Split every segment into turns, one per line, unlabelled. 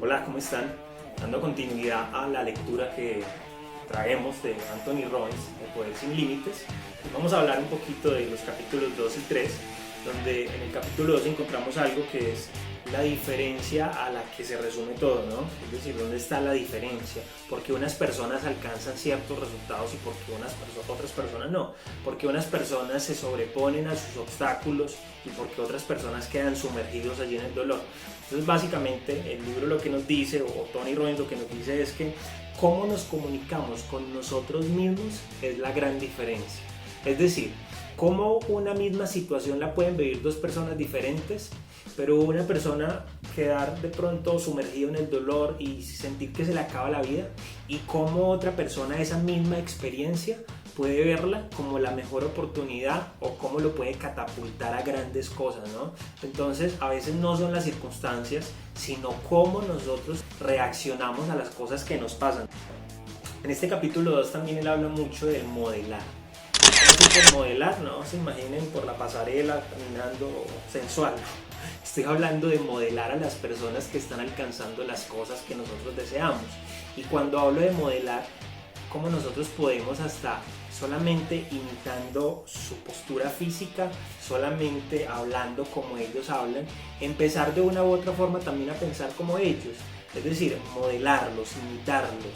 Hola, ¿cómo están? Dando continuidad a la lectura que traemos de Anthony Robbins, El Poder Sin Límites, vamos a hablar un poquito de los capítulos 2 y 3, donde en el capítulo 2 encontramos algo que es la diferencia a la que se resume todo, ¿no? Es decir, ¿dónde está la diferencia? Porque unas personas alcanzan ciertos resultados y porque otras personas no. Porque unas personas se sobreponen a sus obstáculos y porque otras personas quedan sumergidos allí en el dolor. Entonces, básicamente, el libro lo que nos dice, o Tony Robbins lo que nos dice es que cómo nos comunicamos con nosotros mismos es la gran diferencia. Es decir, cómo una misma situación la pueden vivir dos personas diferentes, pero una persona quedar de pronto sumergido en el dolor y sentir que se le acaba la vida, y cómo otra persona esa misma experiencia puede verla como la mejor oportunidad o cómo lo puede catapultar a grandes cosas, ¿no? Entonces, a veces no son las circunstancias, sino cómo nosotros reaccionamos a las cosas que nos pasan. En este capítulo 2 también él habla mucho del modelar. Por modelar, no se imaginen por la pasarela caminando sensual. Estoy hablando de modelar a las personas que están alcanzando las cosas que nosotros deseamos. Y cuando hablo de modelar, cómo nosotros podemos hasta solamente imitando su postura física, solamente hablando como ellos hablan, empezar de una u otra forma también a pensar como ellos. Es decir, modelarlos, imitarlos.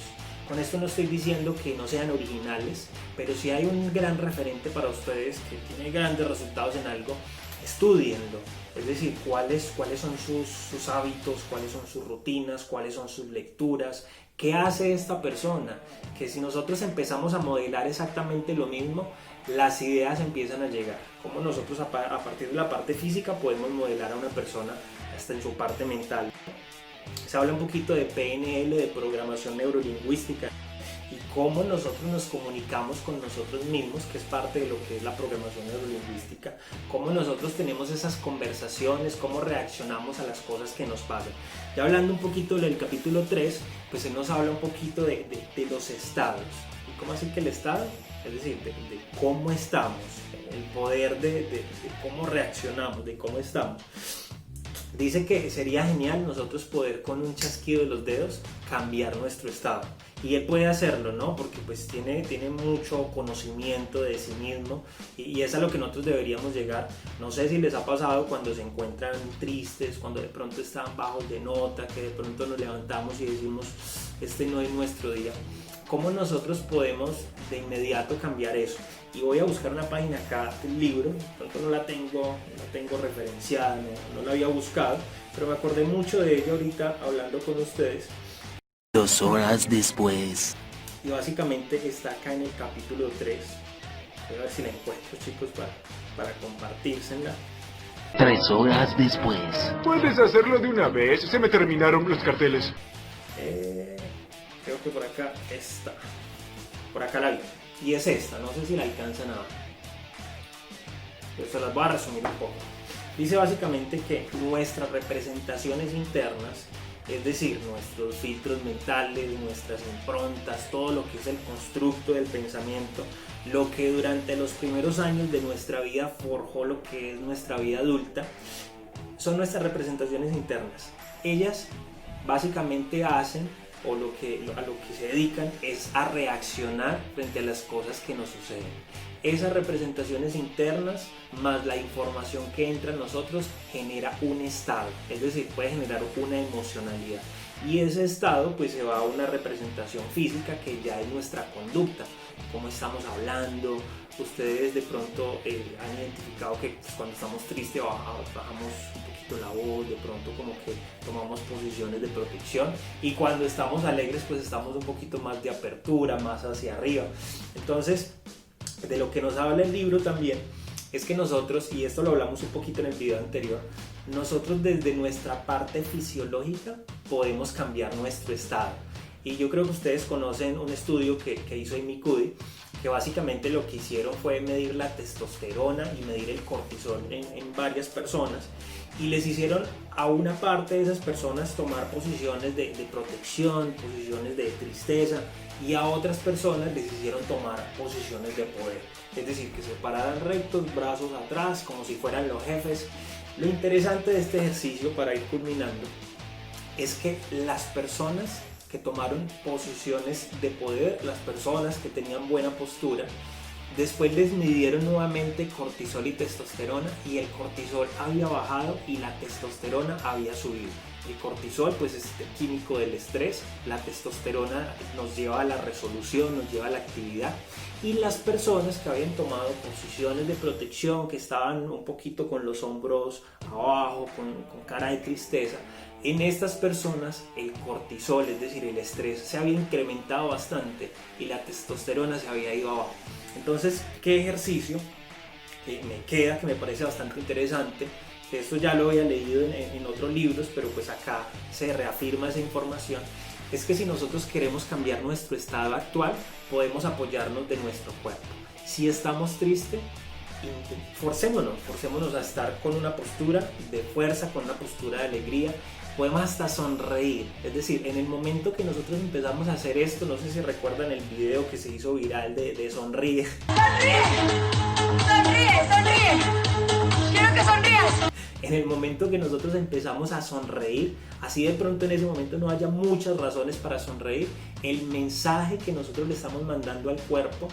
Con esto no estoy diciendo que no sean originales, pero si hay un gran referente para ustedes que tiene grandes resultados en algo, estúdienlo. Es decir, cuáles son sus hábitos, cuáles son sus rutinas, cuáles son sus lecturas, qué hace esta persona. Que si nosotros empezamos a modelar exactamente lo mismo, las ideas empiezan a llegar. Como nosotros a partir de la parte física podemos modelar a una persona hasta en su parte mental. Se habla un poquito de PNL, de programación neurolingüística, y cómo nosotros nos comunicamos con nosotros mismos, que es parte de lo que es la programación neurolingüística, cómo nosotros tenemos esas conversaciones, cómo reaccionamos a las cosas que nos pasan. Ya hablando un poquito del capítulo 3, pues él nos habla un poquito de los estados. ¿Y cómo así que el estado? Es decir, de cómo estamos, el poder de cómo reaccionamos, de cómo estamos. Dice que sería genial nosotros poder con un chasquido de los dedos cambiar nuestro estado. Y él puede hacerlo, ¿no? Porque pues tiene mucho conocimiento de sí mismo y es a lo que nosotros deberíamos llegar. No sé si les ha pasado cuando se encuentran tristes, cuando de pronto están bajos de nota, que de pronto nos levantamos y decimos, este no es nuestro día. ¿Cómo nosotros podemos de inmediato cambiar eso? Y voy a buscar una página acá del libro, pronto no la tengo referenciada, no la había buscado, pero me acordé mucho de ella ahorita hablando con ustedes.
2 horas después.
Y básicamente está acá en el capítulo 3. Voy a ver si la encuentro, chicos, para compartírsela.
3 horas después.
¿Puedes hacerlo de una vez? Se me terminaron los carteles.
Creo que por acá está. Por acá la vi. Y es esta, no sé si la alcanzan a ver. Pero se las voy a resumir un poco. Dice básicamente que nuestras representaciones internas, es decir, nuestros filtros mentales, nuestras improntas, todo lo que es el constructo del pensamiento, lo que durante los primeros años de nuestra vida forjó lo que es nuestra vida adulta, son nuestras representaciones internas. Ellas básicamente hacen, o a lo que se dedican es a reaccionar frente a las cosas que nos suceden. Esas representaciones internas más la información que entra en nosotros genera un estado, es decir, puede generar una emocionalidad, y ese estado pues se va a una representación física que ya es nuestra conducta, cómo estamos hablando. Ustedes de pronto han identificado que pues, cuando estamos tristes bajamos un poquito la voz, de pronto como que tomamos posiciones de protección, y cuando estamos alegres pues estamos un poquito más de apertura, más hacia arriba. Entonces, de lo que nos habla el libro también es que nosotros, y esto lo hablamos un poquito en el video anterior, nosotros desde nuestra parte fisiológica podemos cambiar nuestro estado. Y yo creo que ustedes conocen un estudio que hizo Amy Cuddy, que básicamente lo que hicieron fue medir la testosterona y medir el cortisol en varias personas, y les hicieron a una parte de esas personas tomar posiciones de protección, posiciones de tristeza, y a otras personas les hicieron tomar posiciones de poder, es decir, que se pararan rectos, brazos atrás, como si fueran los jefes. Lo interesante de este ejercicio, para ir culminando, es que las personas que tomaron posiciones de poder, las personas que tenían buena postura, después les midieron nuevamente cortisol y testosterona y el cortisol había bajado y la testosterona había subido. El cortisol pues es el químico del estrés, la testosterona nos lleva a la resolución, nos lleva a la actividad, y las personas que habían tomado posiciones de protección, que estaban un poquito con los hombros abajo, con cara de tristeza, en estas personas el cortisol, es decir, el estrés, se había incrementado bastante y la testosterona se había ido abajo. Entonces, ¿qué ejercicio me queda que me parece bastante interesante? Esto ya lo había leído en otros libros, pero pues acá se reafirma esa información. Es que si nosotros queremos cambiar nuestro estado actual, podemos apoyarnos de nuestro cuerpo. Si estamos tristes, forcémonos a estar con una postura de fuerza, con una postura de alegría. Podemos hasta sonreír, es decir, en el momento que nosotros empezamos a hacer esto, no sé si recuerdan el video que se hizo viral de sonríe.
¡Sonríe! ¡Sonríe! ¡Sonríe! ¡Quiero que sonrías!
En el momento que nosotros empezamos a sonreír, así de pronto en ese momento no haya muchas razones para sonreír, el mensaje que nosotros le estamos mandando al cuerpo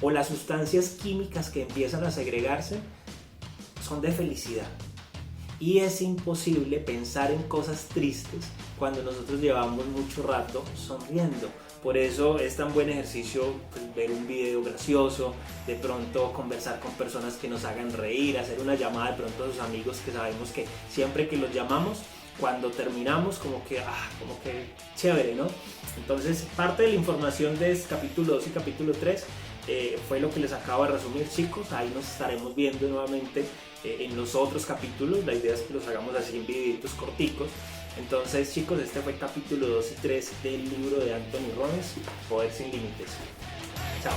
o las sustancias químicas que empiezan a segregarse son de felicidad. Y es imposible pensar en cosas tristes cuando nosotros llevamos mucho rato sonriendo. Por eso es tan buen ejercicio pues, ver un video gracioso, de pronto conversar con personas que nos hagan reír, hacer una llamada de pronto a sus amigos que sabemos que siempre que los llamamos, cuando terminamos como que chévere, ¿no? Entonces parte de la información de este capítulo 2 y capítulo 3 fue lo que les acabo de resumir, chicos. Ahí nos estaremos viendo nuevamente en los otros capítulos. La idea es que los hagamos así en videitos corticos. Entonces, chicos, este fue el capítulo 2 y 3 del libro de Anthony Robbins, Poder sin Límites. Chao.